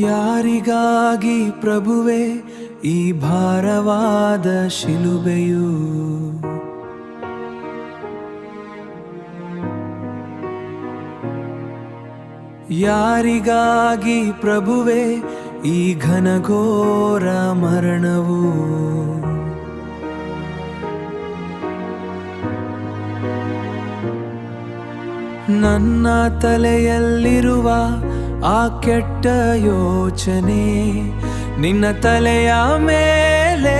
ಯಾರಿಗಾಗಿ ಪ್ರಭುವೆ ಈ ಭಾರವಾದ ಶಿಲುಬೆಯು? ಯಾರಿಗಾಗಿ ಪ್ರಭುವೆ ಈ ಘನಘೋರ ಮರಣವು? ನನ್ನ ತಲೆಯಲ್ಲಿರುವ ಆ ಕೆಟ್ಟ ಯೋಚನೆ, ನಿನ್ನ ತಲೆಯ ಮೇಲೆ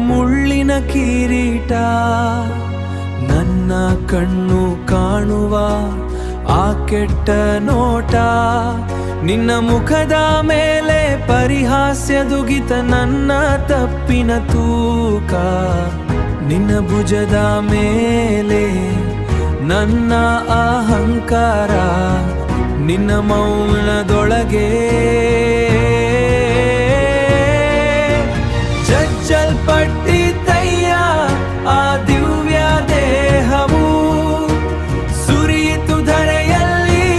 ಮುಳ್ಳಿನ ಕಿರೀಟ, ನನ್ನ ಕಣ್ಣು ಕಾಣುವ ಆ ಕೆಟ್ಟ ನೋಟ, ನಿನ್ನ ಮುಖದ ಮೇಲೆ ಪರಿಹಾಸ್ಯದುಗಿತ ನನ್ನ ತಪ್ಪಿನ ತೂಕ, ನಿನ್ನ ಭುಜದ ಮೇಲೆ ನನ್ನ ಅಹಂಕಾರ, ನಿನ್ನ ಮೌನದೊಳಗೆ ಜಜ್ಜಲ್ಪಟ್ಟಿದ್ದಯ್ಯ ಆ ದಿವ್ಯ ದೇಹವು, ಸುರಿಯಿತು ಧರೆಯಲ್ಲಿ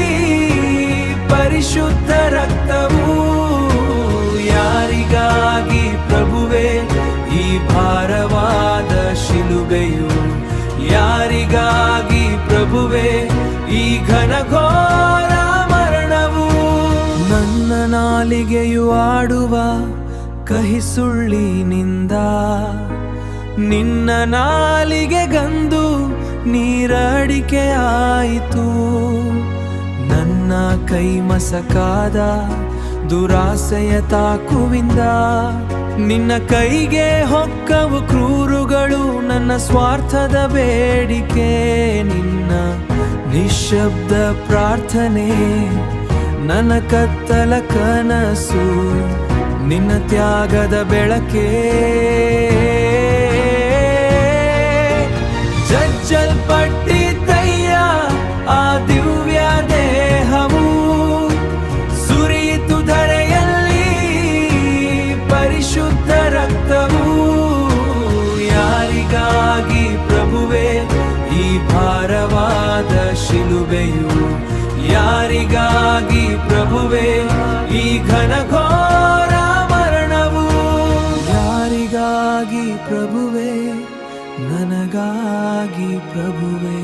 ಪರಿಶುದ್ಧ ರಕ್ತವು. ಯಾರಿಗಾಗಿ ಪ್ರಭುವೆ ಈ ಭಾರವಾದ ಶಿಲುಬೆಯು? ಯಾರಿಗಾಗಿ ಪ್ರಭುವೆ ಈ ಘನಘೋರ ಮರಣವು? ನನ್ನ ನಾಲಿಗೆಯು ಆಡುವ ಕಹಿ ಸುಳ್ಳಿನಿಂದ, ನಿನ್ನ ನಾಲಿಗೆಗಂದು ನೀರಡಿಕೆ ಆಯಿತು. ನನ್ನ ಕೈ ಮಸಕಾದ ದುರಾಸೆಯ ತಾಕುವಿಂದ, ನಿನ್ನ ಕೈಗೆ ಹೊಕ್ಕವು ಕ್ರೂರುಗಳು ನನ್ನ ಸ್ವಾರ್ಥದ ಬೇಡಿಕೆ. ನಿನ್ನ ನಿಶ್ಶಬ್ದ ಪ್ರಾರ್ಥನೆ ನನ್ನ ಕತ್ತಲ ಕನಸು, ನಿನ್ನ ತ್ಯಾಗದ ಬೆಳಕೆ. ಜಜ್ಜಲ್ಪಟ್ಟಿದ್ದಯ್ಯ ಆ ದಿವ್ಯ ದೇಹವು, ಸುರಿಯಿತು ಧರೆಯಲ್ಲಿ ಪರಿಶುದ್ಧ ರಕ್ತವು. ಯಾರಿಗಾಗಿ ಪ್ರಭುವೆ ಈ ಭಾರವಾದ ಶಿಲುಬೆಯು? ಯಾರಿಗಾಗಿ ಪ್ರಭುವೆ ಈ ಘನಘೋರ ಮರಣವು? ಯಾರಿಗಾಗಿ ಪ್ರಭುವೆ? ನನಗಾಗಿ ಪ್ರಭುವೆ.